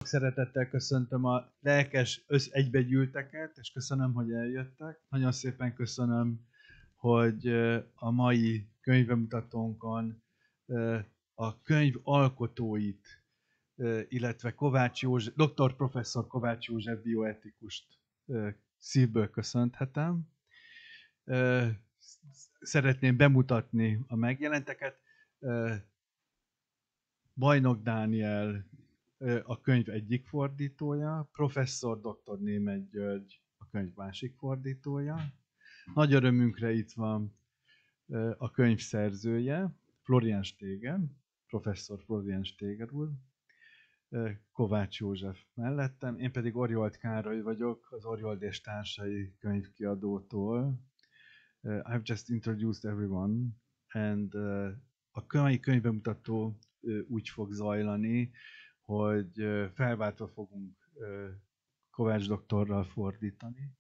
Szeretettel köszöntöm a lelkes egybegyűlteket, és köszönöm, hogy eljöttek. Nagyon szépen köszönöm, hogy a mai könyvbemutatónkon a könyv alkotóit, illetve Kovács József, dr. professzor Kovács József bioetikust szívből köszönhetem. Szeretném bemutatni a megjelenteket. Bajnok Dániel a könyv egyik fordítója, professzor dr. Németh György a könyv másik fordítója. Nagy örömünkre itt van a könyv szerzője, Florian Steger, professzor Florian Steger úr, Kovács József mellettem, én pedig Oriold Károly vagyok, az Oriold és társai könyvkiadótól. I've just introduced everyone, and a mai könyvbemutató úgy fog zajlani, hogy felváltva fogunk Kovács doktorral fordítani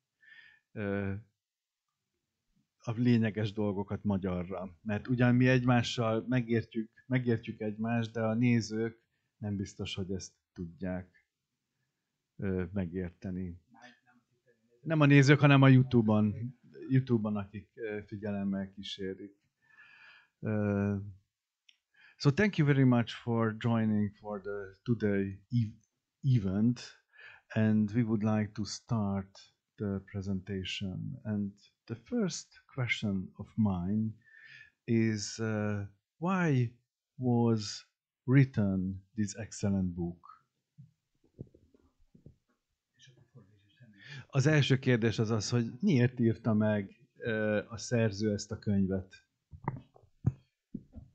a lényeges dolgokat magyarra. Mert ugyan mi egymással megértjük egymást, de a nézők nem biztos, hogy ezt tudják megérteni. Nem a nézők, hanem a YouTube-on, akik figyelemmel kísérik. So thank you very much for joining for the today event, and we would like to start the presentation. And the first question of mine is why was written this excellent book? Az első kérdés az az, hogy miért írta meg a szerző ezt a könyvet?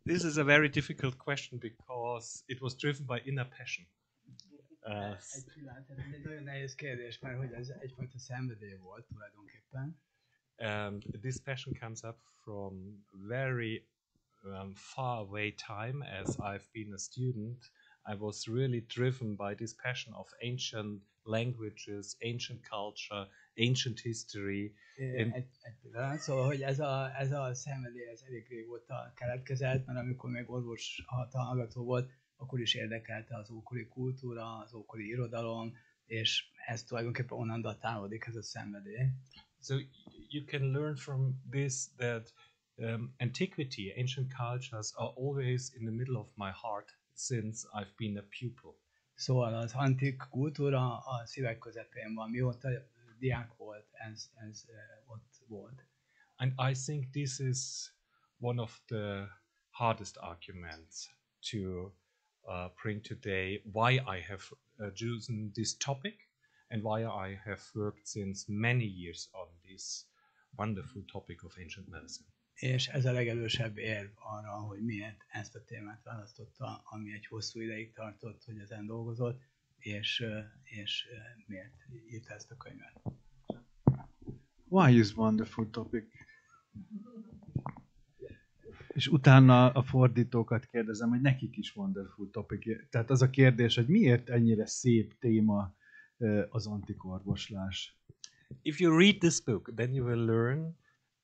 This is a very difficult question because it was driven by inner passion. Ez egy nagyon nehéz kérdés, mert hogy ez egyfajta szenvedély volt tulajdonképpen. And this passion comes up from very far away time. As I've been a student, I was really driven by this passion of ancient languages, ancient culture, ancient history. Szóval, hogy ez a szenvedély ez elég régóta keletkezett, mert amikor még orvos hallgató volt, akkor is érdekelte az ókori kultúra, az ókori irodalom, és ez tulajdonképpen onnan datálódik ez a szenvedély. So you can learn from this that antiquity, ancient cultures are always in the middle of my heart since I've been a pupil. Szóval az antik kultúra a szívek közepén van, mióta diák volt, ez ott volt. And I think this is one of the hardest arguments to bring today, why I have chosen this topic and why I have worked since many years on this wonderful topic of ancient medicine. És ez a legerősebb érv arra, hogy miért ezt a témát választotta, ami egy hosszú ideig tartott, hogy ezen dolgozott, és miért írta ezt a könyvet. Why is wonderful topic? És utána a fordítókat kérdezem, hogy nekik is wonderful topic. Tehát az a kérdés, hogy miért ennyire szép téma az antik orvoslás. If you read this book, then you will learn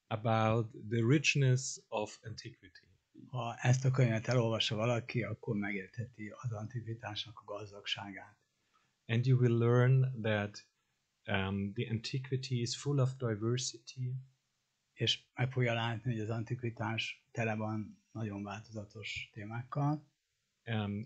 about the richness of antiquity. Ha ezt a könyvet elolvassa valaki, akkor megértheti az antikvitásnak a gazdagságát. And you will learn that the antiquity is full of diversity. És meg fogja látni, hogy az antikvitás tele van nagyon változatos témákkal.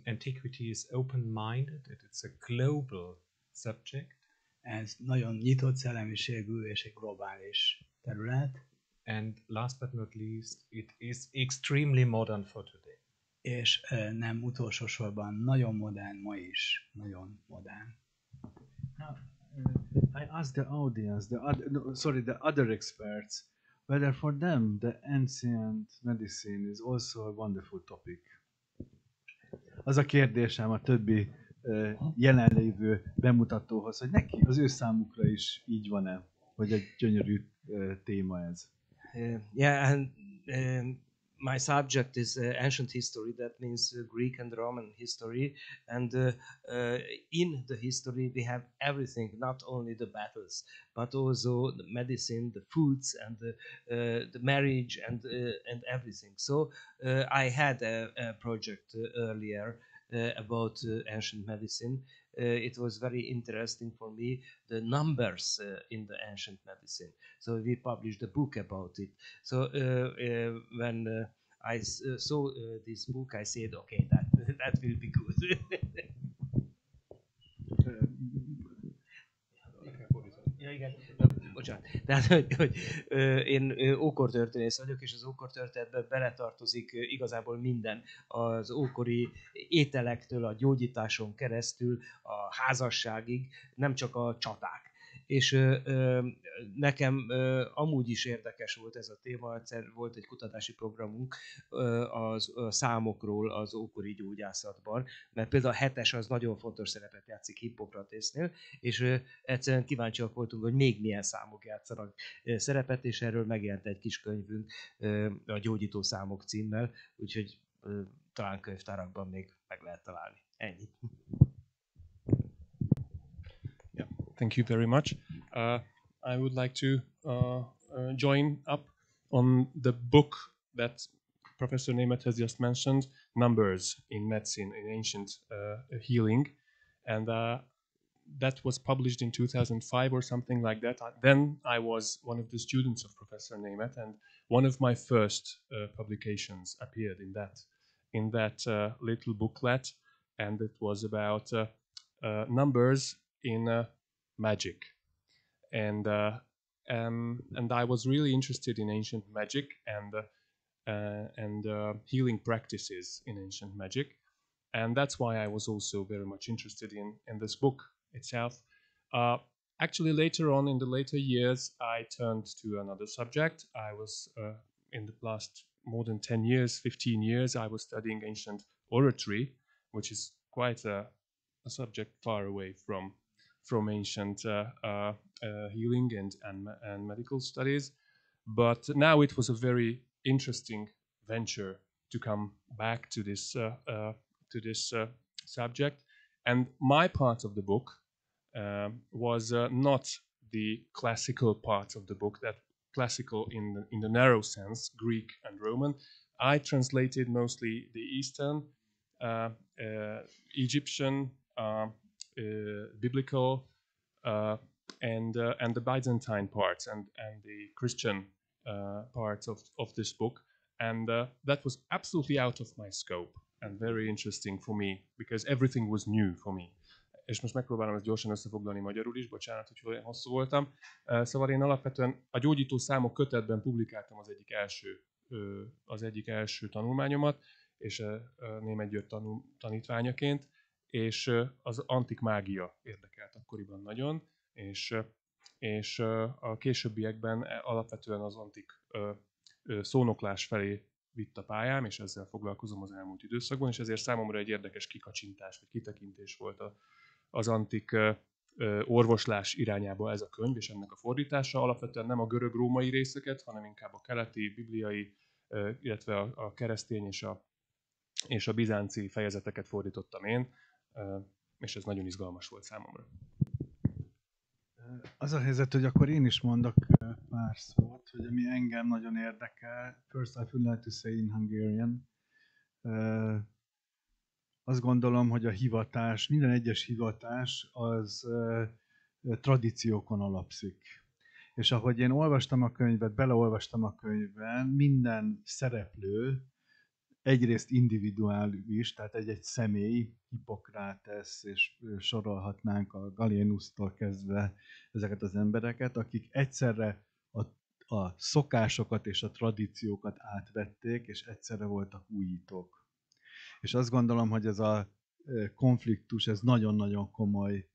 Antiquity is open-minded, it's a global subject. Ez nagyon nyitott szellemiségű és egy globális terület. And last but not least, it is extremely modern for today. És nem utolsó sorban nagyon modern ma is, nagyon modern. I asked the audience, the other experts, whether for them the ancient medicine is also a wonderful topic. Az a kérdésem a többi jelenlévő bemutatóhoz, hogy neki, az ő számukra is így van-e, hogy egy gyönyörű téma ez. Yeah, and my subject is ancient history. That means Greek and Roman history. And in the history, we have everything, not only the battles, but also the medicine, the foods, and the marriage, and everything. So I had a project earlier about ancient medicine, it was very interesting for me, the numbers in the ancient medicine. So we published a book about it. So when I saw this book, I said, okay, that will be good. Ja, igen. Bocsánat. Tehát, hogy én ókortörténész vagyok, és az ókortörténetben beletartozik igazából minden. Az ókori ételektől, a gyógyításon keresztül, a házasságig, nem csak a csaták. És nekem amúgy is érdekes volt ez a téma, egyszer volt egy kutatási programunk a számokról az ókori gyógyászatban, mert például a 7-es az nagyon fontos szerepet játszik Hippokratésznél, és egyszerűen kíváncsiak voltunk, hogy még milyen számok játszanak szerepet, és erről megjelent egy kis könyvünk a Gyógyító számok címmel, úgyhogy talán könyvtárakban még meg lehet találni. Ennyi. Thank you very much. I would like to join up on the book that Professor Németh has just mentioned, Numbers in Medicine, in Ancient Healing. And that was published in 2005 or something like that. Then I was one of the students of Professor Németh, and one of my first publications appeared in that little booklet, and it was about numbers in magic, and I was really interested in ancient magic and healing practices in ancient magic, and that's why I was also very much interested in this book itself. Actually, later on in the later years, I turned to another subject. I was in the last more than 10 years, 15 years, I was studying ancient oratory, which is quite a subject far away from ancient healing and medical studies. But now it was a very interesting venture to come back to this subject. And my part of the book was not the classical part of the book, that classical in the narrow sense, Greek and Roman. I translated mostly the Eastern, Egyptian, biblical, and the Byzantine parts and the Christian parts of this book, and that was absolutely out of my scope and very interesting for me because everything was new for me. És most megpróbálom ezt gyorsan összefoglalni magyarul is, bocsánat, hogy olyan hosszú voltam. Szóval én alapvetően a Gyógyító számok kötetben publikáltam az egyik első tanulmányomat, és Németh György tanítványaként, és az antik mágia érdekelt akkoriban nagyon, és a későbbiekben alapvetően az antik szónoklás felé vitt a pályám, és ezzel foglalkozom az elmúlt időszakban, és ezért számomra egy érdekes kikacsintás, vagy kitekintés volt az antik orvoslás irányába ez a könyv, és ennek a fordítása. Alapvetően nem a görög-római részeket, hanem inkább a keleti, bibliai, illetve a keresztény és a bizánci fejezeteket fordítottam én, és ez nagyon izgalmas volt számomra. Az a helyzet, hogy akkor én is mondok pár szót, hogy ami engem nagyon érdekel. First I would like to say in Hungarian. Azt gondolom, hogy a hivatás, minden egyes hivatás az tradíciókon alapszik. És ahogy én olvastam a könyvet, beleolvastam a könyvben, minden szereplő egyrészt individuális, tehát egy személy, Hippokrates, és sorolhatnánk a Galénusztól kezdve ezeket az embereket, akik egyszerre a szokásokat és a tradíciókat átvették, és egyszerre voltak újítók. És azt gondolom, hogy ez a konfliktus, ez nagyon-nagyon komoly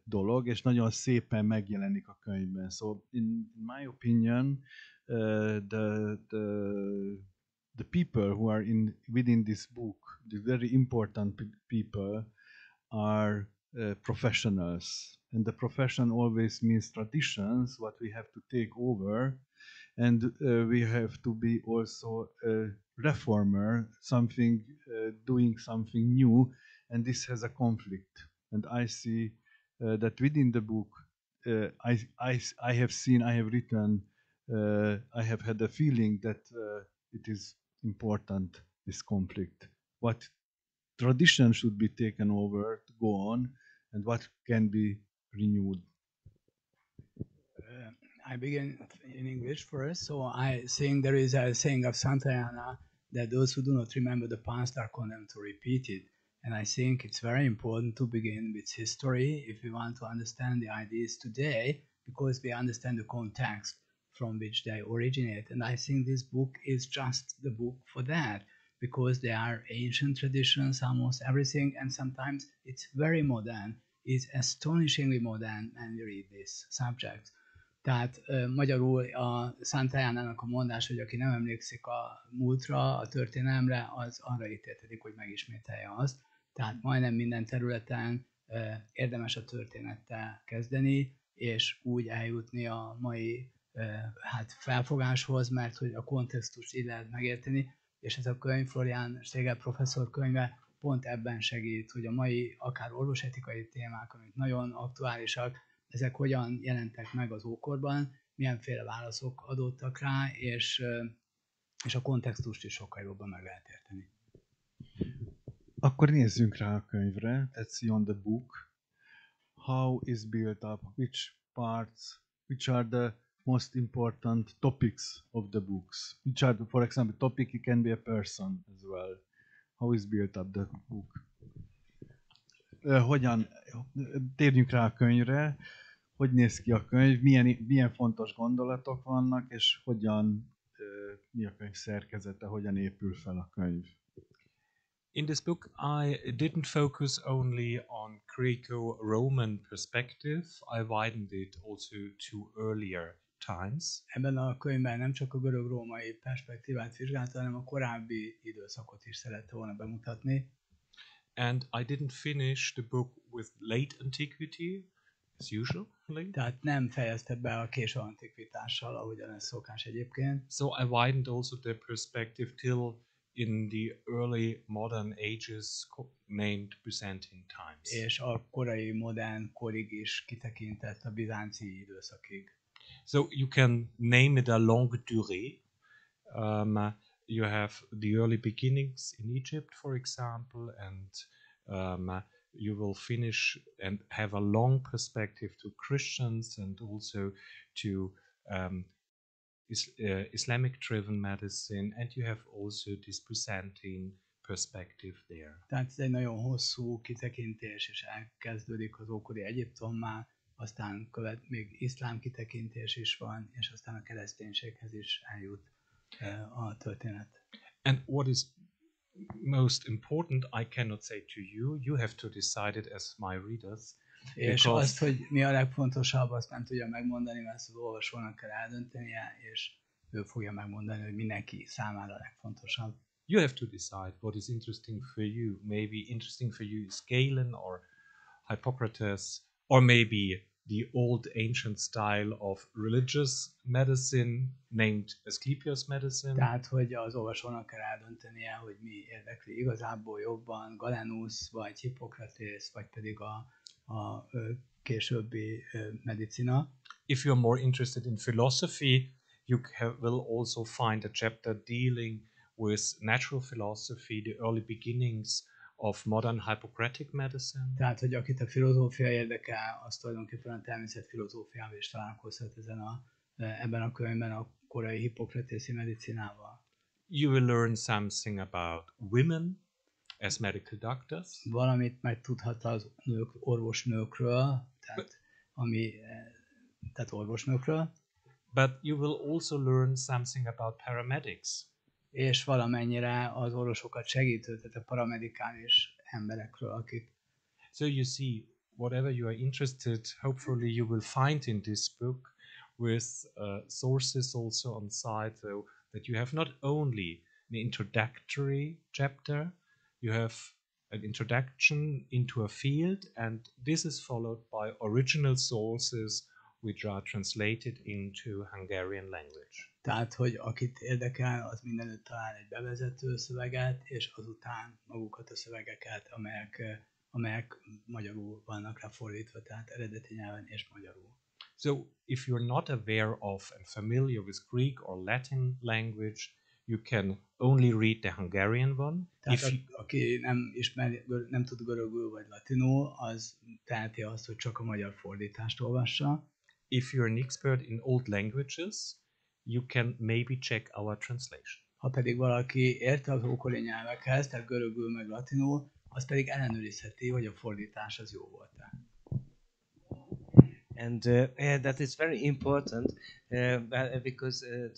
dolog, és nagyon szépen megjelenik a könyvben. So, in my opinion, the people who are within this book, the very important people, are professionals. And the profession always means traditions, what we have to take over, and we have to be also a reformer, doing something new, and this has a conflict. And I see that within the book, I have written, I have had a feeling that it is important, this conflict. What tradition should be taken over to go on, and what can be renewed? I begin in English first. So I think there is a saying of Santayana that those who do not remember the past are condemned to repeat it. And I think it's very important to begin with history if we want to understand the ideas today, because we understand the context from which they originate. And I think this book is just the book for that, because there are ancient traditions, almost everything, and sometimes it's very modern. It's astonishingly modern when you read this subject. Tehát magyarul a Santayánának a mondás, hogy aki nem emlékszik a múltra, a történelemre, az arra ítéltetik, hogy megismételje azt. Tehát majdnem minden területen érdemes a történettel kezdeni, és úgy eljutni a mai felfogáshoz, mert hogy a kontextust így lehet megérteni, és ez a könyv, Florian Steger professzor könyve pont ebben segít, hogy a mai akár orvosetikai témák, amik nagyon aktuálisak, ezek hogyan jelentek meg az ókorban, milyenféle válaszok adottak rá, és a kontextust is sokkal jobban meg lehet érteni. Akkor nézzünk rá a könyvre. Let's see on the book. How is built up? Which parts? Which are the most important topics of the books? Which are, for example, topic it can be a person as well. How is built up the book? Hogyan térjünk rá a könyvre? Hogy néz ki a könyv? Milyen fontos gondolatok vannak, és hogyan mi a könyv szerkezete? Hogyan épül fel a könyv? In this book, I didn't focus only on Greco-Roman perspective. I widened it also to earlier times. Ebben a könyvben nem csak a görög-római perspektívát vizsgálta, hanem a korábbi időszakot is szerette volna bemutatni. And I didn't finish the book with late antiquity, as usual. Tehát nem fejezte be a késő antikvitással, ahogyan ez szokás egyébként. So I widened also the perspective till in the early modern ages named Byzantine times. És a korai modern korig is kitekintett a bizánci időszakig. So you can name it a longue durée. You have the early beginnings in Egypt, for example, and you will finish and have a long perspective to Christians and also to Islamic-driven medicine, and you have also this Byzantine perspective there. Tehát ez egy nagyon hosszú kitekintés, és elkezdődik az ókori Egyiptommá, aztán még iszlám kitekintés is van, és aztán a kereszténységhez is eljut a történet. And what is most important, I cannot say to you. You have to decide it as my readers. És azt, hogy mi a legfontosabb, azt nem tudja megmondani, mert ezt az olvasónak kell eldöntenie, és ő fogja megmondani, hogy mindenki számára a legfontosabb. You have to decide what is interesting for you. Maybe interesting for you is Galen or Hippocrates, or maybe the old ancient style of religious medicine named Asclepius medicine. Tehát, hogy az olvasónak kell eldöntenie, hogy mi érdekli igazából jobban, Galenus, vagy Hippokrates, vagy pedig a későbbi medicina. If you're more interested in philosophy, you will also find a chapter dealing with natural philosophy, the early beginnings of modern Hippocratic medicine. Tehát, hogy akit a filozófia érdekel, az tulajdonképpen a természetfilozófiával is találkozhat ebben a könyvben a korai hippokratészi medicinával. You will learn something about women as medical doctors. Valamit megtudhat az orvosnőkről, tehát orvosnőkről. But you will also learn something about paramedics. És valamennyire az orvosokat segítő, tehát a paramedikális emberekről, akik. So you see, whatever you are interested, hopefully you will find in this book with sources also on site, so that you have not only an introductory chapter, you have an introduction into a field, and this is followed by original sources which are translated into Hungarian language. Tehát, hogy akit érdekel, az mindenütt talál egy bevezető szöveget, és azután magukat a szövegeket, amelyek magyarul vannak lefordítva, tehát eredeti nyelven és magyarul. So if you're not aware of and familiar with Greek or Latin language, you can only read the Hungarian one. Tehát aki nem tud görögül vagy latinul, az teheti azt, hogy csak a magyar fordítást olvassa. If you're an expert in old languages, you can maybe check our translation. Ha pedig valaki érte az ókori nyelvekhez, tehát görögül meg latinul, az pedig ellenőrizheti, hogy a fordítás az jó volt-e. And that is very important because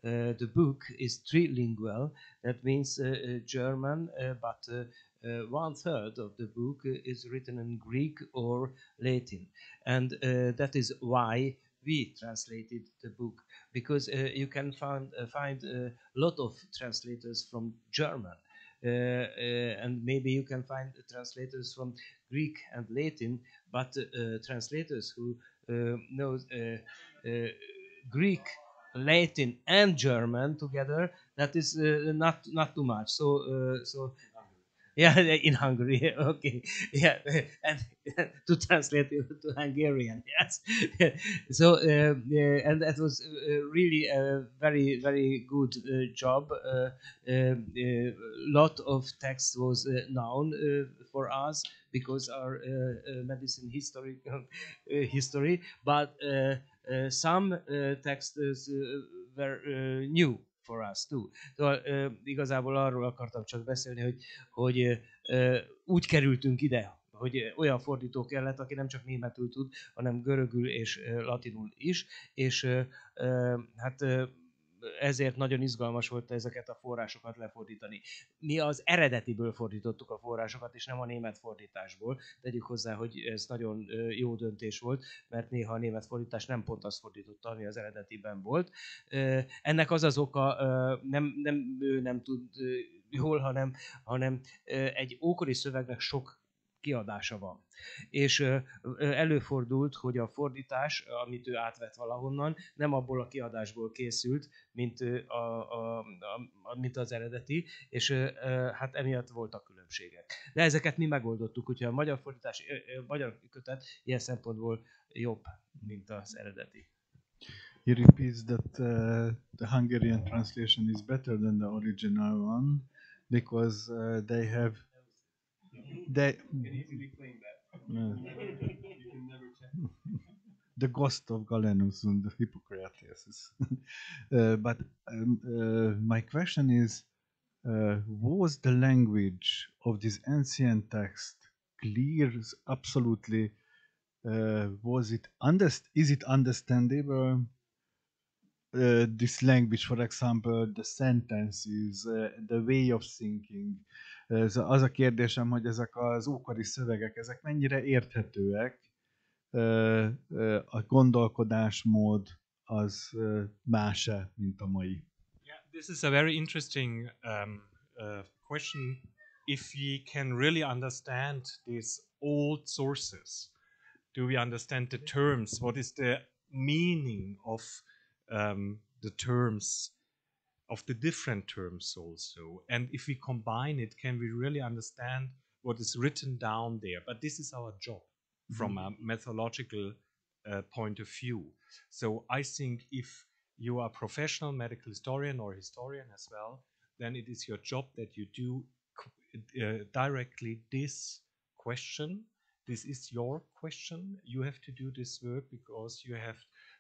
the book is trilingual. That means German, but 1/3 of the book is written in Greek or Latin, and that is why we translated the book, because you can find a lot of translators from German, and maybe you can find translators from Greek and Latin, but translators who know Greek, Latin, and German together, that is not too much. So. Yeah, in Hungary, okay. Yeah, and to translate it to Hungarian, yes. So, and that was really a very, very good job. Lot of text was known for us because our medicine history, but some texts were new for us too. Szóval igazából arról akartam csak beszélni, hogy úgy kerültünk ide, hogy olyan fordító kellett, aki nem csak németül tud, hanem görögül és latinul is, és hát ezért nagyon izgalmas volt ezeket a forrásokat lefordítani. Mi az eredetiből fordítottuk a forrásokat, és nem a német fordításból. Tegyük hozzá, hogy ez nagyon jó döntés volt, mert néha a német fordítás nem pont azt fordította, ami az eredetiben volt. Ennek az az oka, ő nem tud jól, hanem egy ókori szövegnek sok kiadása van. És előfordult, hogy a fordítás, amit ő átvett valahonnan, nem abból a kiadásból készült, mint az eredeti, és hát emiatt voltak különbségek. De ezeket mi megoldottuk, úgyhogy a magyar fordítás, magyar kötet ilyen szempontból jobb, mint az eredeti. He repeats that the Hungarian translation is better than the original one because they have can easily claim that. You can never check. The ghost of Galenus and the Hippocrates. But my question is, was the language of this ancient text clear? Absolutely. Is it understandable? This language, for example, the sentences, the way of thinking. Az a kérdésem, hogy ezek az ókori szövegek, ezek mennyire érthetőek, a gondolkodásmód az más-e, mint a mai? Yeah, this is a very interesting question. If we can really understand these old sources, do we understand the terms? What is the meaning of the terms, of the different terms also? And if we combine it, can we really understand what is written down there? But this is our job from a methodological point of view. So I think if you are a professional medical historian or historian as well, then it is your job that you do directly this question. This is your question. You have to do this work because you have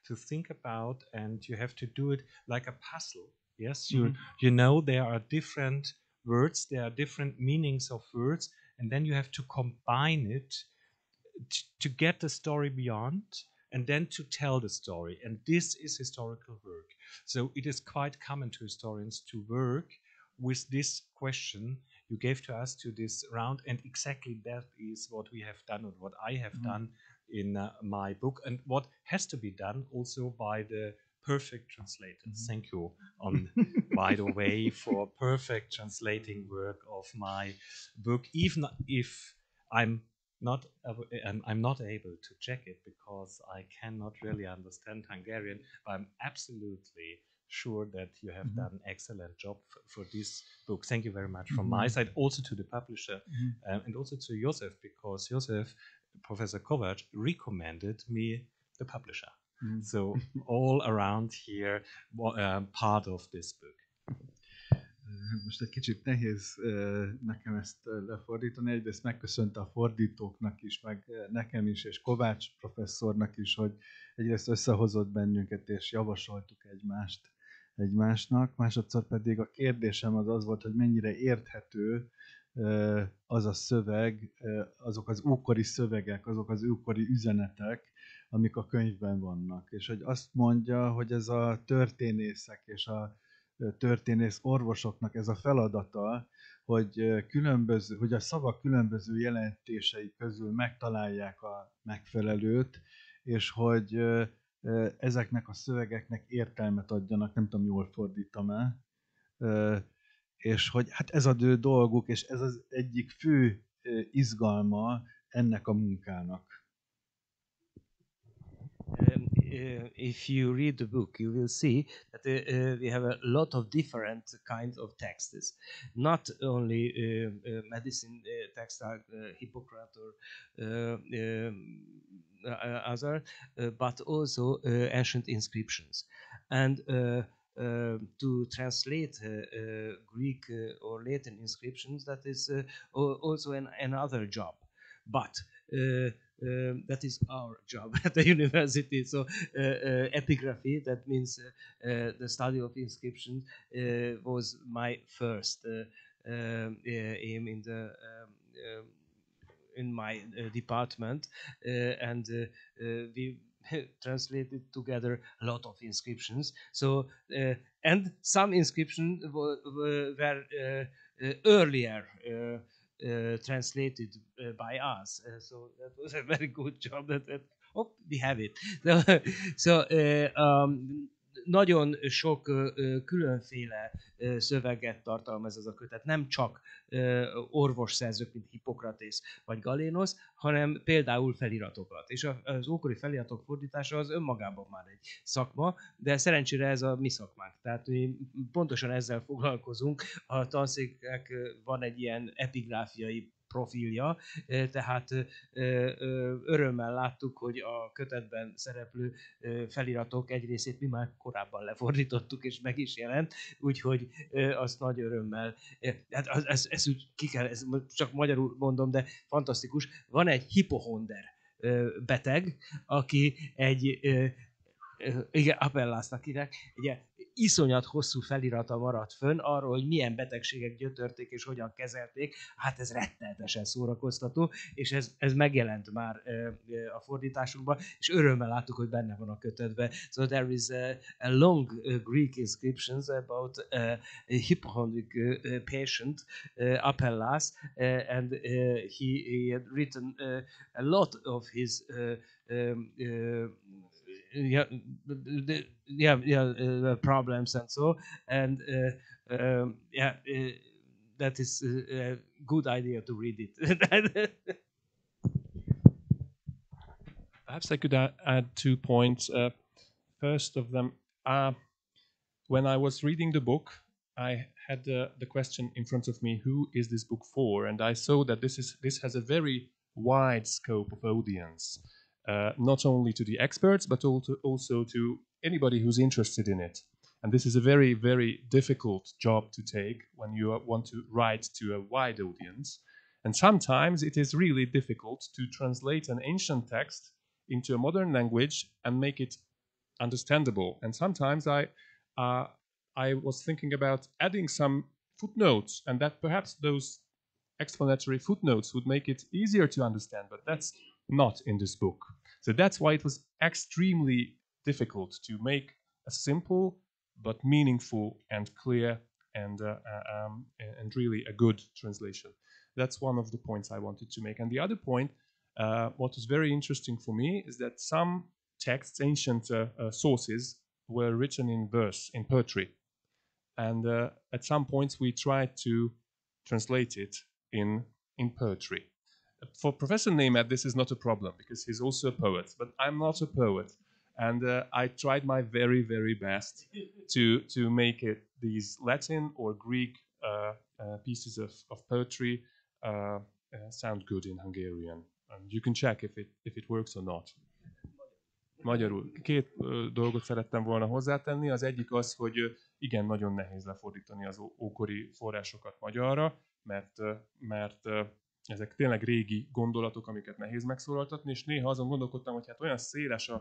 to think about, and you have to do it like a puzzle. Yes, you know there are different words, there are different meanings of words, and then you have to combine it to get the story beyond, and then to tell the story. And this is historical work. So it is quite common to historians to work with this question you gave to us to this round, and exactly that is what we have done, and what I have done in my book, and what has to be done also by the perfect translators. Thank you, by the way, for perfect translating work of my book, even if I'm not able to check it because I cannot really understand Hungarian. But I'm absolutely sure that you have done an excellent job for this book. Thank you very much from my side, also to the publisher, and also to József, because József, Professor Kovács, recommended me the publisher. So all around here, part of this book. Most egy kicsit nehéz nekem ezt lefordítani. Egyrészt megköszönte a fordítóknak is, meg nekem is, és Kovács professzornak is, hogy egyrészt összehozott bennünket, és javasoltuk egymásnak. Másodszor pedig a kérdésem az volt, hogy mennyire érthető az a szöveg, azok az ókori szövegek, azok az ókori üzenetek, amik a könyvben vannak. És hogy azt mondja, hogy ez a történészek és a történész orvosoknak ez a feladata, hogy a szavak különböző jelentései közül megtalálják a megfelelőt, és hogy ezeknek a szövegeknek értelmet adjanak, nem tudom, jól fordítom-e, és hogy hát ez az ő dolguk, és ez az egyik fő izgalma ennek a munkának. If you read the book, you will see that we have a lot of different kinds of texts. Not only medicine texts like Hippocrates or other, but also ancient inscriptions. And to translate Greek or Latin inscriptions, that is also another job. But that is our job at the university. So epigraphy, that means the study of inscriptions, was my first aim in my department, and we translated together a lot of inscriptions. So and some inscriptions were earlier translated by us. So that was a very good job. That we have it. So nagyon sok különféle szöveget tartalmaz ez a kötet. Nem csak orvosszerzők, mint Hippokratész vagy Galénosz, hanem például feliratokat. És az ókori feliratok fordítása az önmagában már egy szakma, de szerencsére ez a mi szakmánk. Tehát mi pontosan ezzel foglalkozunk. A tanszéknek van egy ilyen epigráfiai profilja, tehát örömmel láttuk, hogy a kötetben szereplő feliratok egy részét mi már korábban lefordítottuk, és meg is jelent, úgyhogy azt nagy örömmel, hát ez úgy ki kell, ez csak magyarul mondom, de fantasztikus. Van egy hipohonder beteg, aki egy igen, appellásnak hívják, ugye iszonyat hosszú felirata maradt fönn arról, hogy milyen betegségek gyötörték és hogyan kezelték. Hát ez rettenetesen szórakoztató, és ez megjelent már a fordításunkban, és örömmel láttuk, hogy benne van a kötetben. So there is a long Greek inscriptions about a hypochondriac patient, Apellas, and he had written a lot of his problems and so, and that is a good idea to read it. Perhaps I could add 2 points. First of them, when I was reading the book, I had the question in front of me: who is this book for? And I saw that this has a very wide scope of audience. Not only to the experts, but also to anybody who's interested in it. And this is a very, very difficult job to take when you want to write to a wide audience. And sometimes it is really difficult to translate an ancient text into a modern language and make it understandable. And sometimes I was thinking about adding some footnotes, and that perhaps those explanatory footnotes would make it easier to understand, but that's not in this book. So that's why it was extremely difficult to make a simple but meaningful and clear and really a good translation. That's one of the points I wanted to make. And the other point, what was very interesting for me, is that some texts, ancient sources, were written in verse, in poetry. And at some points we tried to translate it in poetry. For Professor Németh, this is not a problem because he's also a poet, but I'm not a poet. And I tried my very, very best to make it these Latin or Greek pieces of poetry sound good in Hungarian. And you can check if it works or not. Magyarul. Két dolgot szerettem volna hozzátenni. Az egyik az, hogy igen, nagyon nehéz lefordítani az ókori forrásokat magyarra, mert ezek tényleg régi gondolatok, amiket nehéz megszólaltatni, és néha azon gondolkodtam, hogy hát olyan széles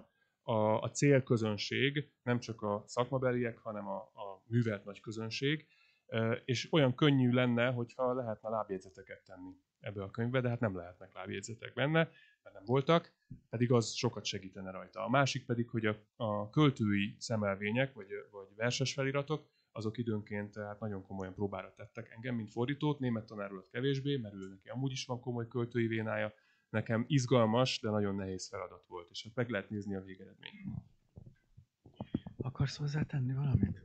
a célközönség, nem csak a szakmabeliek, hanem a művelt nagy közönség, és olyan könnyű lenne, hogyha lehetne lábjegyzeteket tenni ebbe a könyvbe, de hát nem lehetnek lábjegyzetek benne, mert nem voltak, pedig az sokat segítene rajta. A másik pedig, hogy a költői szemelvények, vagy verses feliratok, azok időnként hát nagyon komolyan próbára tettek engem, mint fordítót, német tanárról kevésbé, mert ő neki amúgy is van komoly költői vénája. Nekem izgalmas, de nagyon nehéz feladat volt, és hát meg lehet nézni a végeredményt. Akarsz hozzátenni valamit?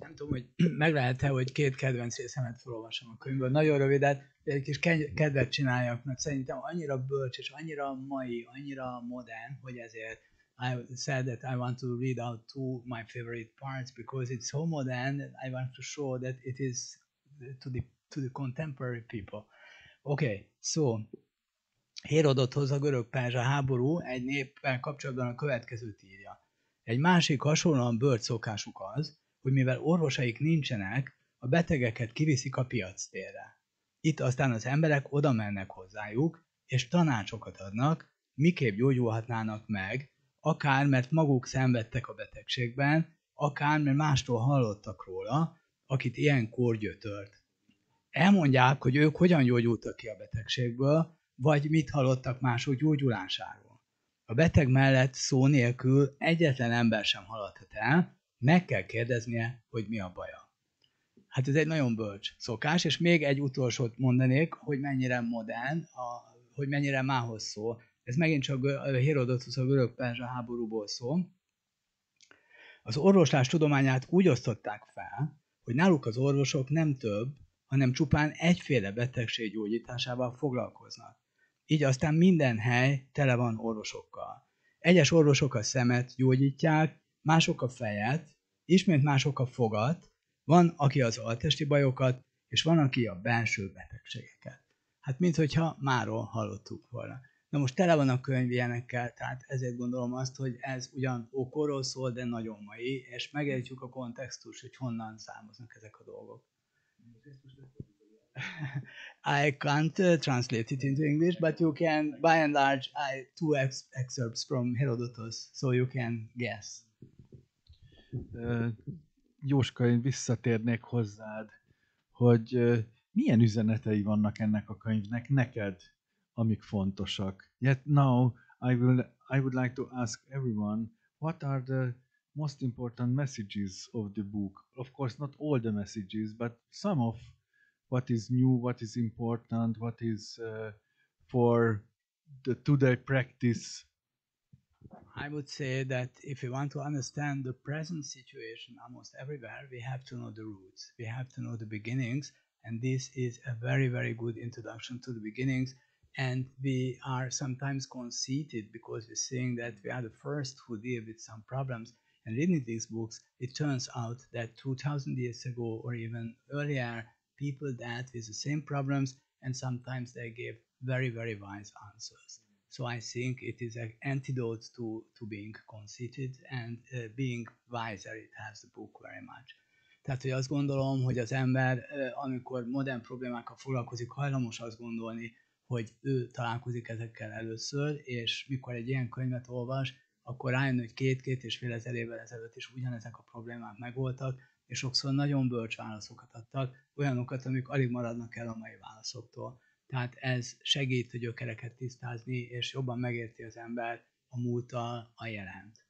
Nem tudom, hogy meg lehet-e, hogy két kedvenc részemet felolvasom a könyvből. Nagyon rövidet, egy kis kedvet csináljak, mert szerintem annyira bölcs és annyira mai, annyira modern, hogy ezért I said that I want to read out two my favorite parts because it's so modern that I want to show that it is to the contemporary people. Okay, so Hérodothoz a görög-perzsa háború egy néppel kapcsolatban a következőt írja. Egy másik hasonlóan bölcs szokásuk az, hogy mivel orvosaik nincsenek, a betegeket kiviszik a piactérre. Itt aztán az emberek oda mennek hozzájuk, és tanácsokat adnak, miképp gyógyulhatnának meg, akár mert maguk szenvedtek a betegségben, akár mert mástól hallottak róla, akit ilyenkor gyötört. Elmondják, hogy ők hogyan gyógyultak ki a betegségből, vagy mit hallottak mások gyógyulásáról. A beteg mellett szó nélkül egyetlen ember sem haladhat el, meg kell kérdeznie, hogy mi a baja. Hát ez egy nagyon bölcs szokás, és még egy utolsót mondanék, hogy mennyire modern, hogy mennyire mához szól. Ez megint csak Hérodotusz a görög-perzsa háborúból szól. Az orvoslás tudományát úgy osztották fel, hogy náluk az orvosok nem több, hanem csupán egyféle betegség gyógyításával foglalkoznak. Így aztán minden hely tele van orvosokkal. Egyes orvosok a szemet gyógyítják, mások a fejet, ismét mások a fogat, van, aki az altesti bajokat, és van, aki a belső betegségeket. Hát, minthogyha máról hallottuk volna. Na most tele van a könyv ilyenekkel, tehát ezért gondolom azt, hogy ez ugyan ókorról szól, de nagyon mai, és megértjük a kontextus, hogy honnan származnak ezek a dolgok. I can't translate it into English, but you can, by and large, two excerpts from Herodotus, so you can guess. Jóska, én visszatérnék hozzád, hogy milyen üzenetei vannak ennek a könyvnek neked, amik fontosak. Yet now I would like to ask everyone, what are the most important messages of the book? Of course, not all the messages, but some of what is new, what is important, what is for the today practice. I would say that if we want to understand the present situation almost everywhere, we have to know the roots. We have to know the beginnings, and this is a very, very good introduction to the beginnings. And we are sometimes conceited because we're saying that we are the first who deal with some problems. And reading these books, it turns out that 2000 years ago or even earlier, people dealt with the same problems, and sometimes they gave very, very wise answers. So I think it is an antidote to being conceited, and being wiser, it helps the book very much. Tehát, hogy azt gondolom, hogy az ember, amikor modern problémákkal foglalkozik, hajlamos azt gondolni, hogy ő találkozik ezekkel először, és mikor egy ilyen könyvet olvas, akkor rájön, hogy 2-2,5 ezer évvel ezelőtt is ugyanezek a problémák megvoltak, és sokszor nagyon bölcs válaszokat adtak, olyanokat, amik alig maradnak el a mai válaszoktól. Tehát ez segít a gyökereket tisztázni, és jobban megérti az ember a múlttal a jelent.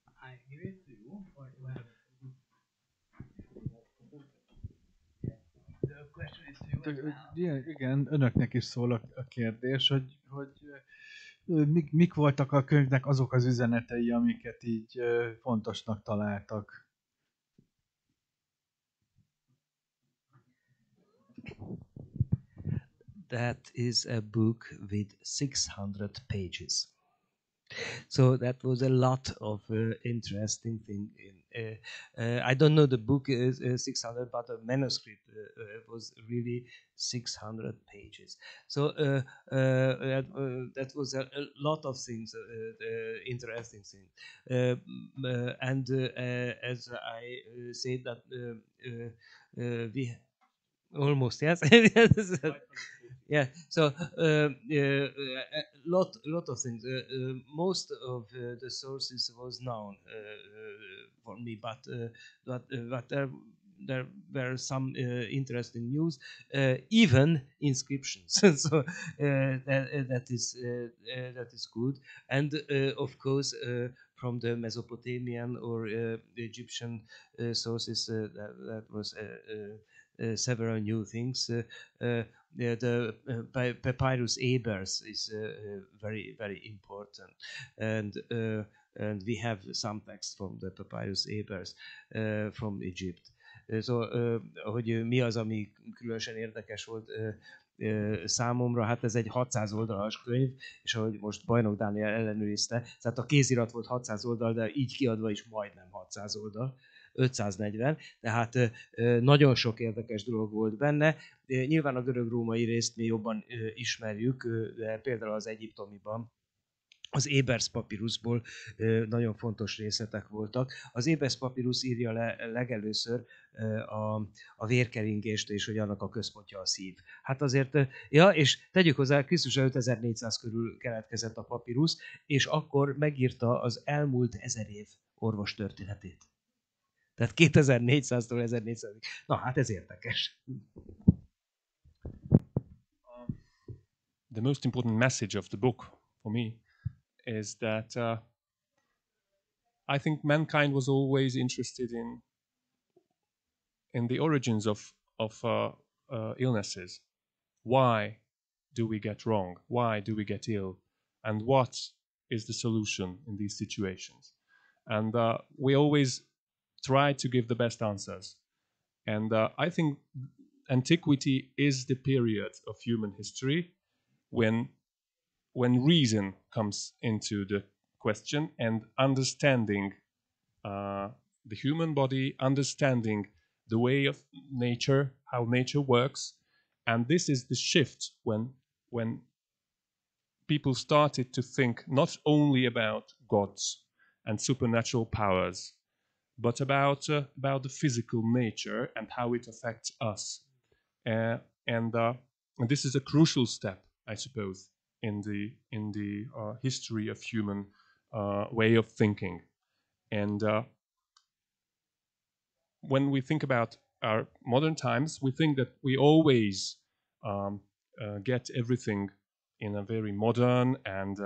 I give it to you, or you have... The question is to you. Igen, önöknek is szól a kérdés, hogy mik voltak a könyvnek azok az üzenetei, amiket így fontosnak találtak. That is a book with 600 pages. So that was a lot of interesting thing I don't know the book is 600, but the manuscript was really 600 pages. So that was a lot of things, interesting things. And as I said that we almost, yes. Yeah, so lot of things. Most of the sources was known for me, but there were some interesting news, even inscriptions. So that is good, and of course from the Mesopotamian or Egyptian sources that was. Several new things. The Papyrus Ebers is very, very important, and we have some text from the Papyrus Ebers from Egypt. So, hogy mi az, ami különösen érdekes volt számomra, hát ez egy 600 oldalas könyv, és ahogy most Bajnok Dániel ellenőrizte, tehát a kézirat volt 600 oldal, de így kiadva is majdnem 600 oldal. 540, tehát nagyon sok érdekes dolog volt benne. Nyilván a görög-római részt mi jobban ismerjük, de például az egyiptomiban az Ebers papírusból nagyon fontos részletek voltak. Az Ebers papírus írja le legelőször a vérkeringést, és hogy annak a központja a szív. Hát azért, ja, és tegyük hozzá, Krisztus 5400 körül keletkezett a papírus, és akkor megírta az elmúlt 1000 év orvostörténetét. Tehát 2400-tól 1400-ig. Na, hát ez érdekes. The most important message of the book for me is that I think mankind was always interested in the origins of illnesses. Why do we get wrong? Why do we get ill? And what is the solution in these situations? And we always try to give the best answers. And I think antiquity is the period of human history when reason comes into the question and understanding the human body, understanding the way of nature, how nature works. And this is the shift when people started to think not only about gods and supernatural powers, but about the physical nature and how it affects us. And this is a crucial step, I suppose, in the history of human way of thinking. And when we think about our modern times, we think that we always get everything in a very modern and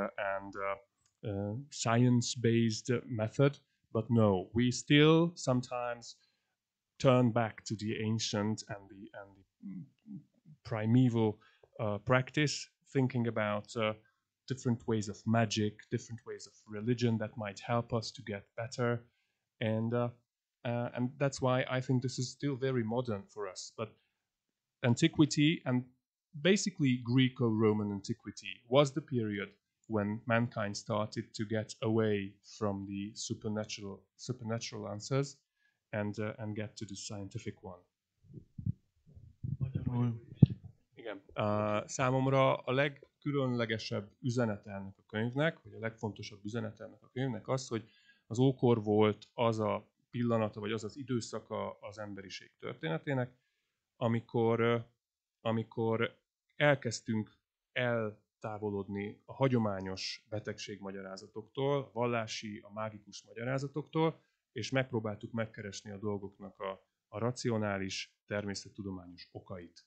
science-based method. But no, we still sometimes turn back to the ancient and the primeval practice, thinking about different ways of magic, different ways of religion that might help us to get better, and that's why I think this is still very modern for us. But antiquity, and basically Greco-Roman antiquity, was the period when mankind started to get away from the supernatural answers and get to the scientific one. Igen. Számomra a legkülönlegesebb üzenete ennek a könyvnek, vagy a legfontosabb üzenete ennek a könyvnek az, hogy az ókor volt az a pillanata, vagy az az időszaka az emberiség történetének, amikor elkezdtünk eltávolodni a hagyományos betegségmagyarázatoktól, a vallási, a mágikus magyarázatoktól, és megpróbáltuk megkeresni a dolgoknak a racionális, természettudományos okait.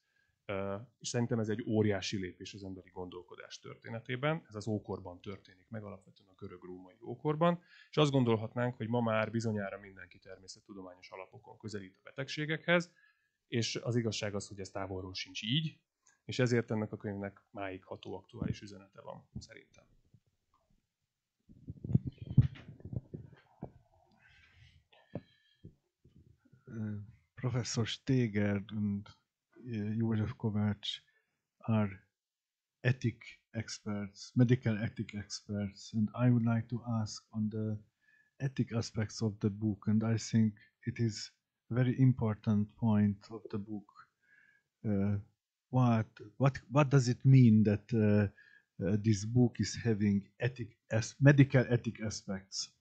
És szerintem ez egy óriási lépés az emberi gondolkodás történetében. Ez az ókorban történik meg, alapvetően a görög-római ókorban, és azt gondolhatnánk, hogy ma már bizonyára mindenki természettudományos alapokon közelít a betegségekhez, és az igazság az, hogy ez távolról sincs így, és ezért ennek a könyvnek máig ható aktuális üzenete van, szerintem. Professor Steger and József Kovács are ethic experts, medical ethic experts, and I would like to ask on the ethic aspects of the book, and I think it is a very important point of the book. What does it mean that this book is having medical ethic aspects?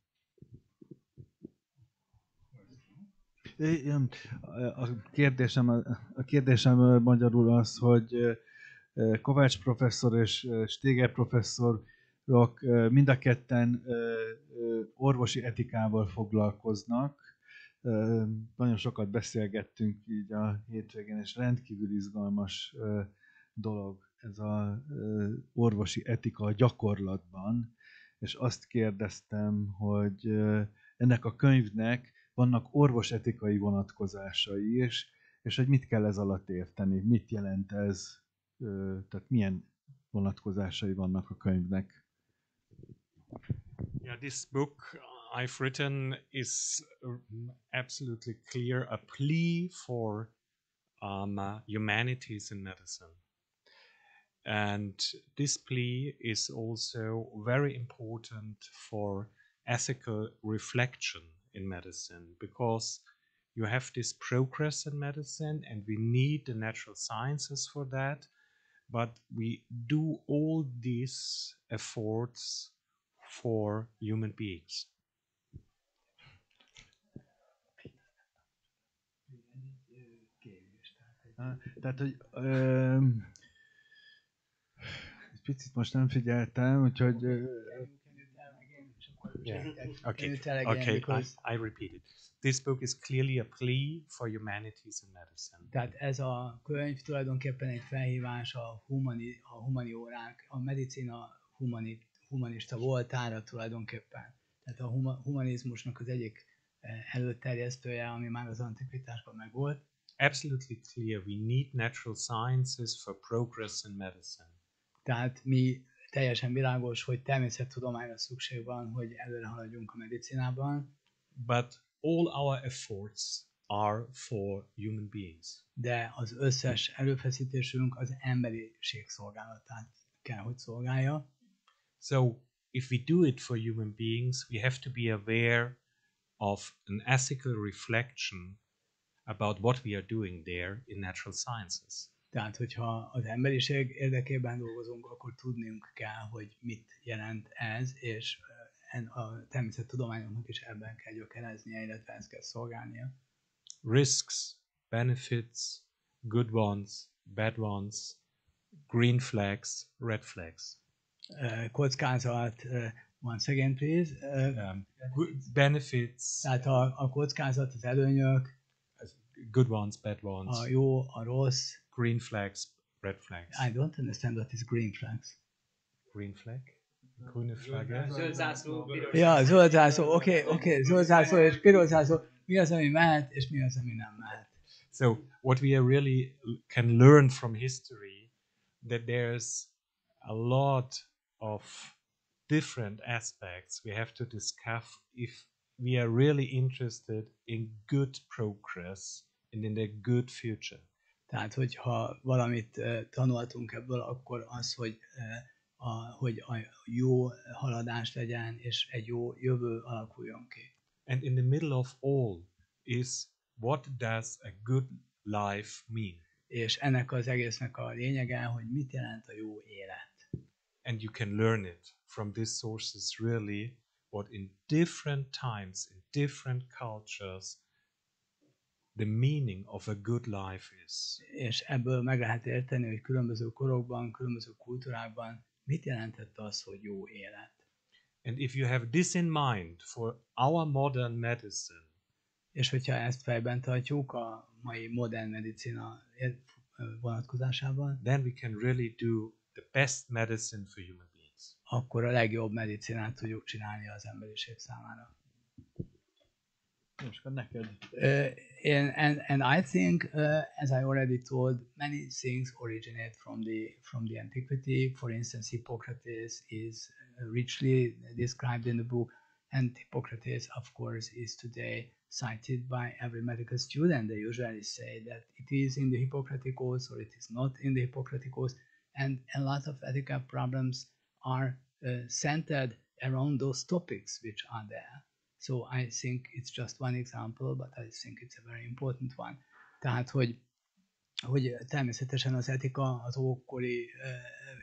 A kérdésem magyarul az, hogy Kovács professzor és Steger professzorok mind a ketten orvosi etikával foglalkoznak. Nagyon sokat beszélgettünk így a hétvégén, és rendkívül izgalmas dolog ez az orvosi etika a gyakorlatban. És azt kérdeztem, hogy ennek a könyvnek vannak orvosetikai vonatkozásai is, és hogy mit kell ez alatt érteni, mit jelent ez, tehát milyen vonatkozásai vannak a könyvnek. Yeah, this book I've written is absolutely clear, a plea for humanities in medicine. And this plea is also very important for ethical reflection in medicine, because you have this progress in medicine and we need the natural sciences for that, but we do all these efforts for human beings. Tehát, hogy egy picit most nem figyeltem, úgyhogy Okay, I repeat it. This book is clearly a plea for humanities in medicine. Tehát ez a könyv tulajdonképpen egy felhívás a humaniórák, a medicina humanista voltára tulajdonképpen. Tehát a humanizmusnak az egyik előterjesztője, ami már az antikvitásban megvolt. Absolutely clear, we need natural sciences for progress in medicine. Tehát mi teljesen világos, hogy természettudományra szükség van, hogy előre haladjunk a medicinában. But all our efforts are for human beings. De az összes erőfeszítésünk az emberiség szolgálatát kell, hogy szolgálja. So if we do it for human beings, we have to be aware of an ethical reflection about what we are doing there in natural sciences. Tehát, hogyha az emberiség érdekében dolgozunk, akkor tudnunk kell, hogy mit jelent ez, és a természettudományoknak is ebben kell gyökereznie, illetve ezt kell szolgálnia. Risks, benefits, good ones, bad ones, green flags, red flags. Kockázat, once again please. Benefits. Tehát a kockázat, az előnyök. Good ones, bad ones. A jó, a rossz. Green flags, red flags. I don't understand what is green flags. Green flag? Grüne Flagge? Zöld zászló, piros. Ja, zöld zászló, oké, zöld zászló és piros zászló. Mi az, ami mehet, és mi az, ami nem mehet? So, what we really can learn from history, that there's a lot of different aspects we have to discuss if we are really interested in good progress and in a good future. Tehát, hogyha valamit tanultunk ebből, akkor az, hogy a jó haladás legyen, és egy jó jövő alakuljon ki. And in the middle of all is, what does a good life mean? És ennek az egésznek a lényege, hogy mit jelent a jó élet. And you can learn it from these sources really, what in different times, in different cultures, the meaning of a good life is. És ebből meg lehet érteni, hogy különböző korokban, különböző kultúrákban mit jelentett az, hogy jó élet. And if you have this in mind for our modern medicine, és hogyha ezt fejben tartjuk a mai modern medicina vonatkozásában, then we can really do the best medicine for human beings. Akkor a legjobb medicinát tudjuk csinálni az emberiség számára. Most neked. And I think, as I already told, many things originate from the antiquity. For instance, Hippocrates is richly described in the book, and Hippocrates, of course, is today cited by every medical student. They usually say that it is in the Hippocratic Oath or it is not in the Hippocratic Oath, and a lot of ethical problems are centered around those topics which are there. So I think it's just one example, but I think it's a very important one. Tehát, hogy természetesen az etika az ókori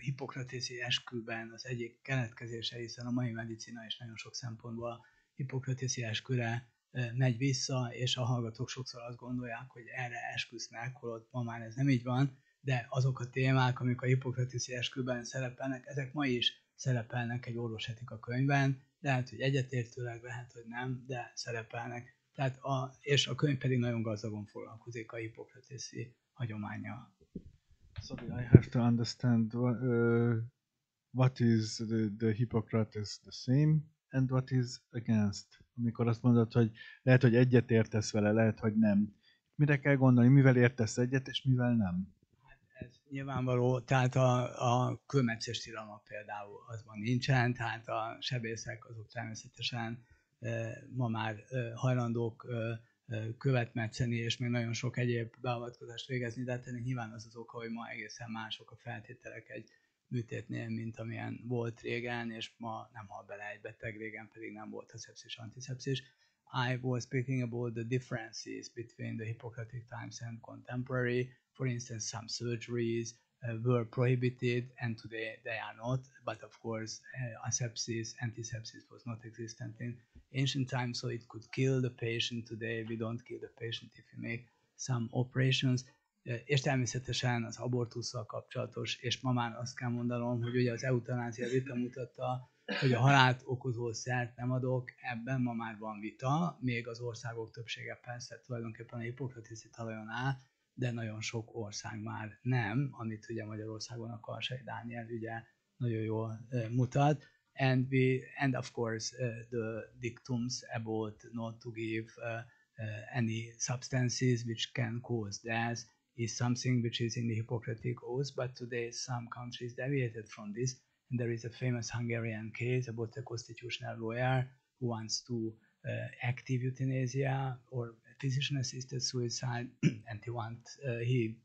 hippokratészi esküben az egyik keletkezése, hiszen a mai medicina is nagyon sok szempontból a hippokratészi esküre megy vissza, és a hallgatók sokszor azt gondolják, hogy erre esküsznek, holott ma már ez nem így van, de azok a témák, amik a hippokratészi esküben szerepelnek, ezek ma is szerepelnek egy orvosetika könyvben, lehet, hogy egyetértőleg, lehet, hogy nem, de szerepelnek. Tehát és a könyv pedig nagyon gazdagon foglalkozik a hippokratészi hagyománnyal. Sorry, I have to understand what is the Hippocrates the same and what is against. Amikor azt mondod, hogy lehet, hogy egyet értesz vele, lehet, hogy nem. Mire kell gondolni, mivel értesz egyet, és mivel nem? Hát ez nyilvánvaló, tehát a kőmetszés tilalma például azban nincsen, tehát a sebészek azok természetesen ma már hajlandók követ metszeni, és még nagyon sok egyéb beavatkozást végezni, de ennek nyilván az az oka, hogy ma egészen mások a feltételek egy műtétnél, mint amilyen volt régen, és ma nem hal bele egy beteg, régen pedig nem volt a szepszis, antiszepszis. I was speaking about the differences between the Hippocratic times and contemporary. For instance, some surgeries were prohibited, and today they are not. But of course, asepsis, antisepsis was not existent in ancient times, so it could kill the patient. Today we don't kill the patient if you make some operations. És természetesen az abortusszal kapcsolatos, és ma már azt kell mondanom, hogy ugye az eutanázia vita mutatta, hogy a halált okozó szert nem adok, ebben ma már van vita, még az országok többsége persze tulajdonképpen a hippokratészi talajon áll, de nagyon sok ország már nem, amit ugye Magyarországon a Karsai Dániel ügye nagyon jól mutat. And of course the dictums about not to give any substances which can cause death is something which is in the Hippocratic Oath, but today some countries deviated from this. And there is a famous Hungarian case about a constitutional lawyer who wants to active euthanasia or physician-assisted suicide, and he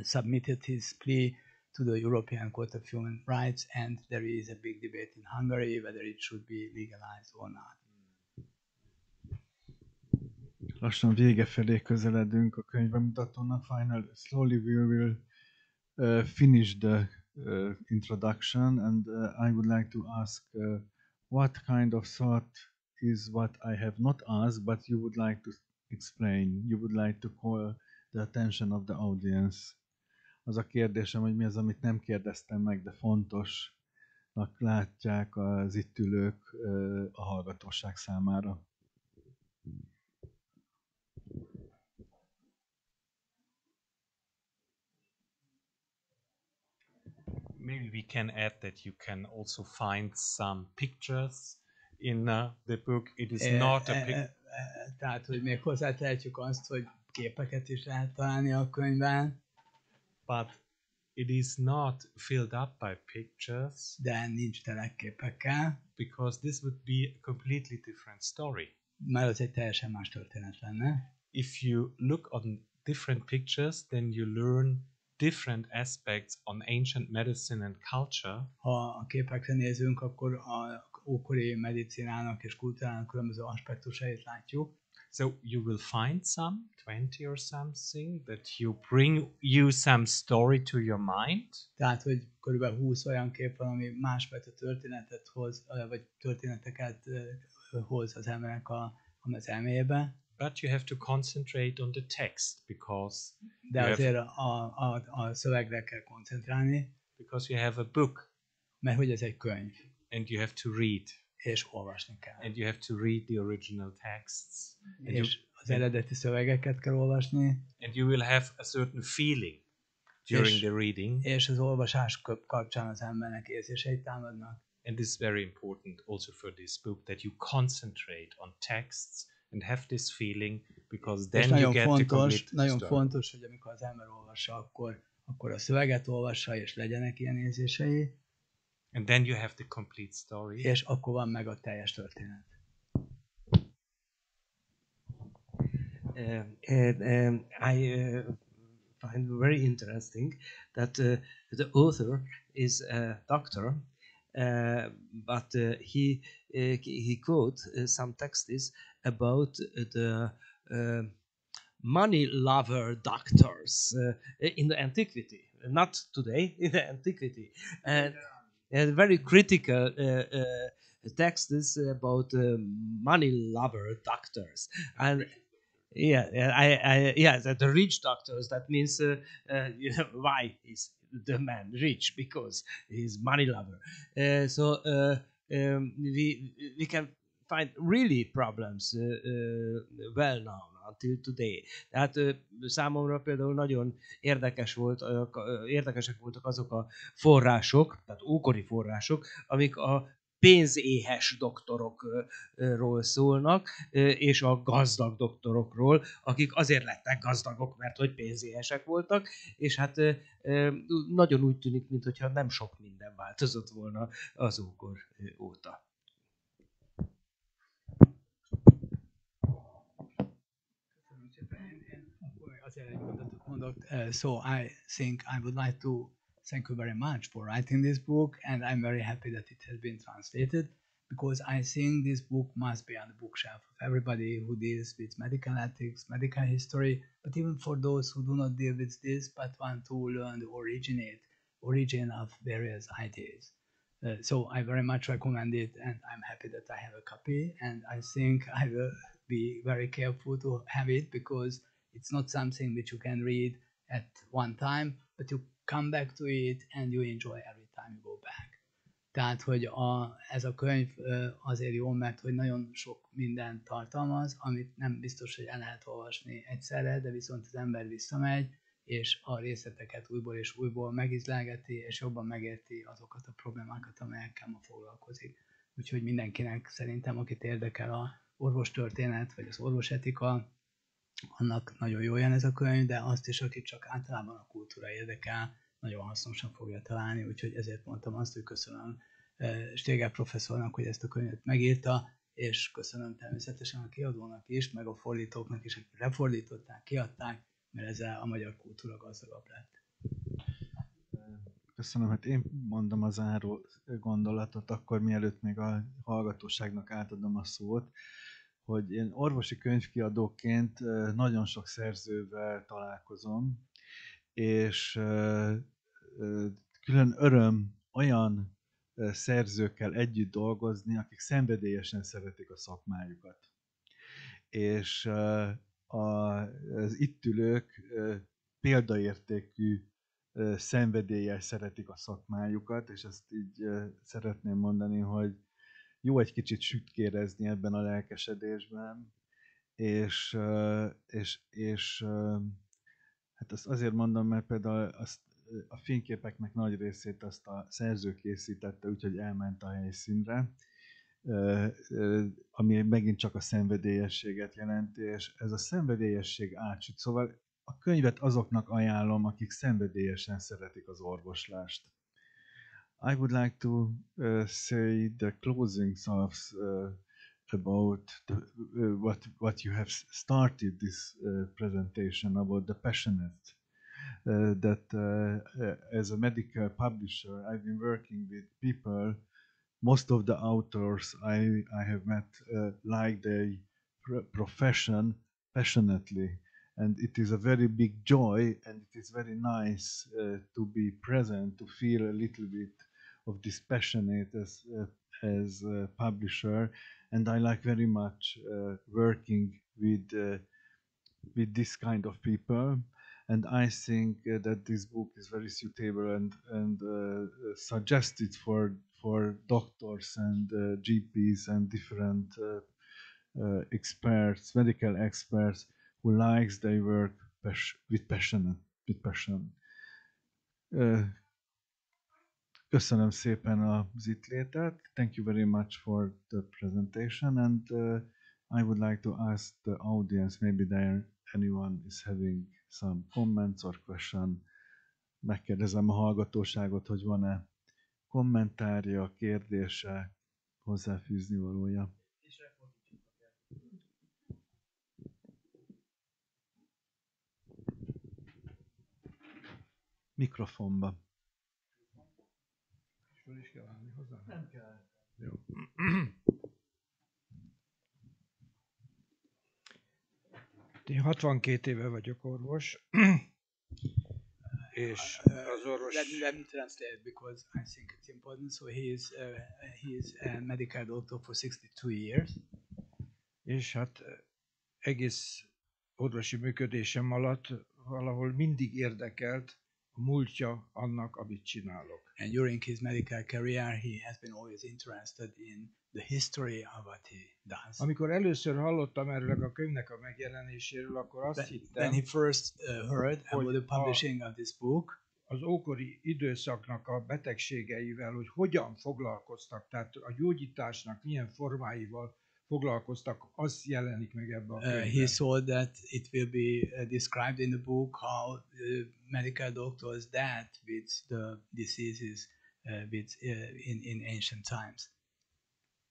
submitted his plea to the European Court of Human Rights, and there is a big debate in Hungary whether it should be legalized or not. Lassan vége felé közeledünk a könyvbemutatónak. Slowly we will finish the introduction, and I would like to ask what kind of thought is what I have not asked, but you would like to explain, you would like to call the attention of the audience. Az a kérdésem, hogy mi az, amit nem kérdeztem meg, de fontosnak látják az itt ülők a hallgatóság számára. Maybe we can add that you can also find some pictures in the book. It is not a picture. Tehát, hogy még hozzátehetjük azt, hogy képeket is lehet találni a könyvben. But it is not filled up by pictures. De nincs tele képekkel. Because this would be a completely different story. Mert az egy teljesen más történet lenne. If you look on different pictures, then you learn different aspects on ancient medicine and culture. Ha a képekre nézünk, akkor a ókori medicinának és kultúrának különböző aspektusait látjuk. So you will find some 20 or something that bring you some story to your mind. Tehát, hogy körülbelül 20 olyan kép van, ami másfajta történetet hoz, vagy történeteket hoz az embernek az elméjébe. But you have to concentrate on the text because de azért a szövegre kell koncentrálni. Because you have a book. Mert hogy ez egy könyv. And you have to read. És olvasni kell. And you have to read the original texts. És az eredeti szövegeket kell olvasni. And you will have a certain feeling during the reading. És az olvasás kapcsán az embernek érzéseit támadnak. And this is very important also for this book, that you concentrate on texts and have this feeling, because then you get the complete story. Nagyon fontos, hogy amikor az ember olvassa, akkor a szöveget olvassa, és legyenek ilyen érzései. And then you have the complete story. És akkor van meg a teljes történet. I find very interesting that the author is a doctor, but he quote some texts about the money lover doctors in the antiquity, not today, in the antiquity, and very critical texts about money lover doctors. And the rich doctors, that means why is the man rich? Because he's money lover. We can find really problems well known until today. Tehát számomra például nagyon érdekesek voltak azok a források, tehát ókori források, amik a pénzéhes doktorokról szólnak, és a gazdag doktorokról, akik azért lettek gazdagok, mert hogy pénzéhesek voltak, és hát nagyon úgy tűnik, mintha nem sok minden változott volna az ókor óta. So I think I would like to thank you very much for writing this book, and I'm very happy that it has been translated, because I think this book must be on the bookshelf of everybody who deals with medical ethics, medical history, but even for those who do not deal with this but want to learn the origin of various ideas. So I very much recommend it, and I'm happy that I have a copy, and I think I will be very careful to have it, because it's not something which you can read at one time, but you come back to it and you enjoy every time you go back. Tehát, hogy ez a könyv azért jó, mert hogy nagyon sok mindent tartalmaz, amit nem biztos, hogy el lehet olvasni egyszerre, de viszont az ember visszamegy, és a részleteket újból és újból megizlelgeti, és jobban megérti azokat a problémákat, amelyekkel ma foglalkozik. Úgyhogy mindenkinek szerintem, akit érdekel a orvostörténet, vagy az orvosetika, annak nagyon jó jön ez a könyv, de azt is, akit csak általában a kultúra érdekel, nagyon hasznosan fogja találni, úgyhogy ezért mondtam azt, hogy köszönöm Steger professzornak, hogy ezt a könyvet megírta, és köszönöm természetesen a kiadónak is, meg a fordítóknak is, akik lefordították, kiadták, mert ezzel a magyar kultúra gazdagabb lett. Köszönöm, hát én mondom a záró gondolatot, akkor mielőtt még a hallgatóságnak átadom a szót, hogy én orvosi könyvkiadóként nagyon sok szerzővel találkozom, és külön öröm olyan szerzőkkel együtt dolgozni, akik szenvedélyesen szeretik a szakmájukat. És az itt ülők példaértékű szenvedéllyel szeretik a szakmájukat, és ezt így szeretném mondani, hogy jó egy kicsit sütkérezni ebben a lelkesedésben, és hát azt azért mondom, mert például a fényképeknek nagy részét azt a szerző készítette, úgyhogy elment a helyszínre, ami megint csak a szenvedélyességet jelenti, és ez a szenvedélyesség átsüt. Szóval a könyvet azoknak ajánlom, akik szenvedélyesen szeretik az orvoslást. I would like to say the closing thoughts about what you have started this presentation about the passionate. That as a medical publisher, I've been working with people. Most of the authors I have met like their profession passionately, and it is a very big joy, and it is very nice to be present, to feel a little bit of this passionate as a publisher, and I like very much working with this kind of people, and I think that this book is very suitable and suggested for doctors and GPs and different experts, medical experts who likes their work with passion. Köszönöm szépen az itt létet. Thank you very much for the presentation, and I would like to ask the audience, maybe anyone is having some comments or question. Megkérdezem a hallgatóságot, hogy van-e kommentárja, kérdése, hozzáfűzni valója. Mikrofonba. Föl is kell állni hozzá? Nem kell. Jó. Én 62 éve vagyok orvos, és az orvos... Let me translate because I think it's important. So he is a medical doctor for 62 years. És hát egész orvosi működésem alatt valahol mindig érdekelt a múltja annak, amit csinálok. And during his medical career, he has been always interested in the history of what he does. Amikor először hallottam erről a könyvnek a megjelenéséről, akkor azt hittem, When he first heard about the publishing of this book, az ókori időszaknak a betegségeivel, hogy hogyan foglalkoztak, tehát a gyógyításnak milyen formáival foglalkoztak, az jelenik meg ebben a könyvben. he saw that it will be described in the book how medical doctors dealt with the diseases in ancient times.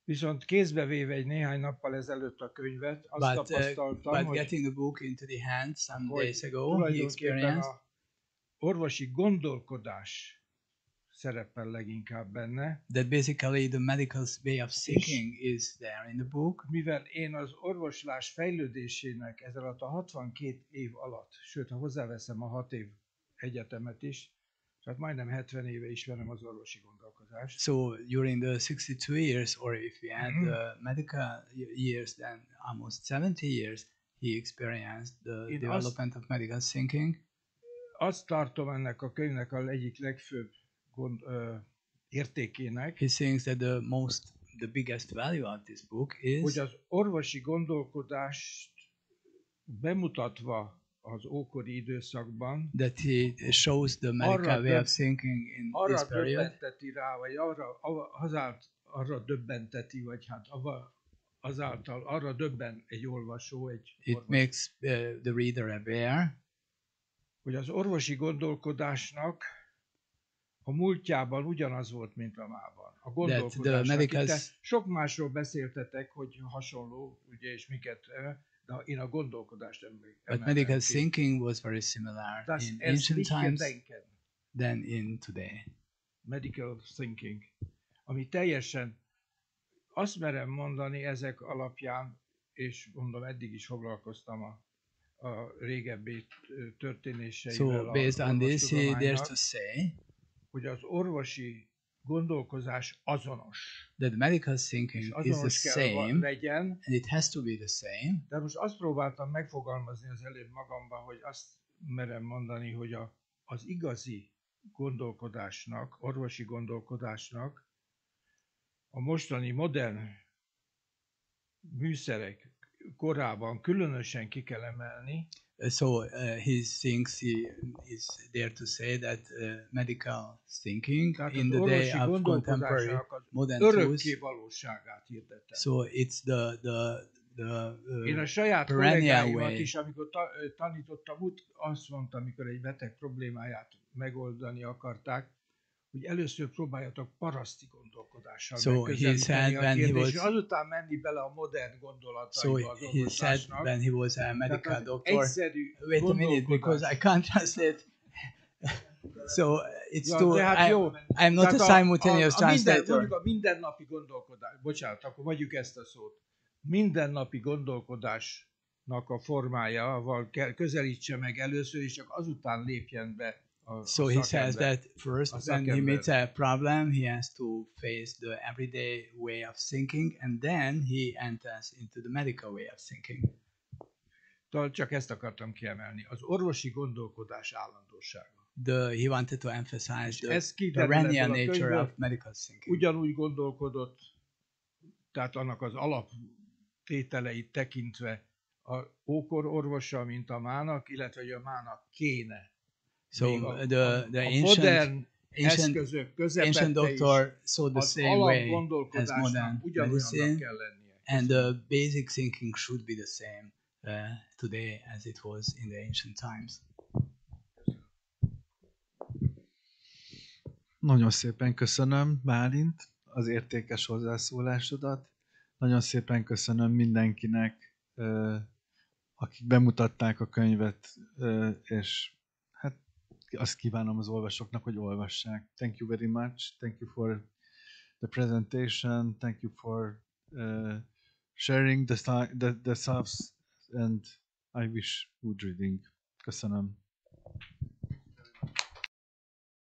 Viszont kézbe véve egy néhány nappal ezelőtt a könyvet, azt tapasztaltam, but getting the book into the hand some days ago, he tulajdonképpen experienced a orvosi gondolkodás szerepel leginkább benne. that basically the medical way of thinking is there in the book. Mivel én az orvoslás fejlődésének ez alatt a 62 év alatt, sőt, ha hozzáveszem a 6 év egyetemet is, tehát majdnem 70 éve ismerem az orvosi gondolkodást. So during the 62 years, or if we add the medical years, then almost 70 years, he experienced the development of medical thinking. Azt tartom ennek a könyvnek az egyik legfőbb értékének, He thinks that the biggest value of this book hogy is az orvosi gondolkodást bemutatva az ókori időszakban that he shows the medical way of thinking in this arra period. döbbenteti rá, vagy arra döbbenteti, vagy hát azáltal arra döbben egy olvasó, egy It orvos, makes the reader aware hogy az orvosi gondolkodásnak a múltjában ugyanaz volt, mint a mában. A gondolkodásnak. Itt sok másról beszéltetek, hogy hasonló, ugye, és miket, de én a gondolkodást but medical thinking was very similar in ancient times than in today. Medical thinking, ami teljesen, azt merem mondani ezek alapján, és mondom, eddig is foglalkoztam a régebbi történéseivel. So based on this, he dares to say hogy az orvosi gondolkozás azonos. that medical thinking is the same, legyen, and it has to be the same. de most azt próbáltam megfogalmazni az előbb magamban, hogy azt merem mondani, hogy az igazi gondolkodásnak, orvosi gondolkodásnak a mostani modern műszerek korában különösen ki kell emelni. So he thinks he is there to say that medical thinking in the day of contemporary modern tools. Örökké valóságát hirdette. So it's Én a saját kollégáimat is, amikor tanítottam, azt mondtam, amikor egy beteg problémáját megoldani akarták, hogy először próbáljatok paraszti gondolkodással megközelíteni a kérdést, és azután menni bele a modern gondolataiba az orvoslásnak. So he said when he was a medical doctor, wait a minute, because I can't translate. So it's too, I'm not a simultaneous translator. Mondjuk a mindennapi gondolkodás, bocsánat, akkor mondjuk ezt a szót. Mindennapi gondolkodásnak a formájával közelítse meg először, és csak azután lépjen be. So he says that first, when he meets a problem, he has to face the everyday way of thinking, and then he enters into the medical way of thinking. Csak ezt akartam kiemelni. Az orvosi gondolkodás állandósága. He wanted to emphasize the perennial nature of medical thinking. Ugyanúgy gondolkodott, tehát annak az alaptételeit tekintve a ókor orvosa, mint a mának, illetve hogy a mának kéne. So the ancient doctor saw the same way as modern medicine, and the basic thinking should be the same today as it was in the ancient times. Nagyon szépen köszönöm, Bálint, az értékes hozzászólásodat. Nagyon szépen köszönöm mindenkinek, akik bemutatták a könyvet, és hát azt kívánom az olvasóknak, hogy olvassák. Thank you very much. Thank you for the presentation. Thank you for sharing the thoughts, and I wish good reading. Köszönöm.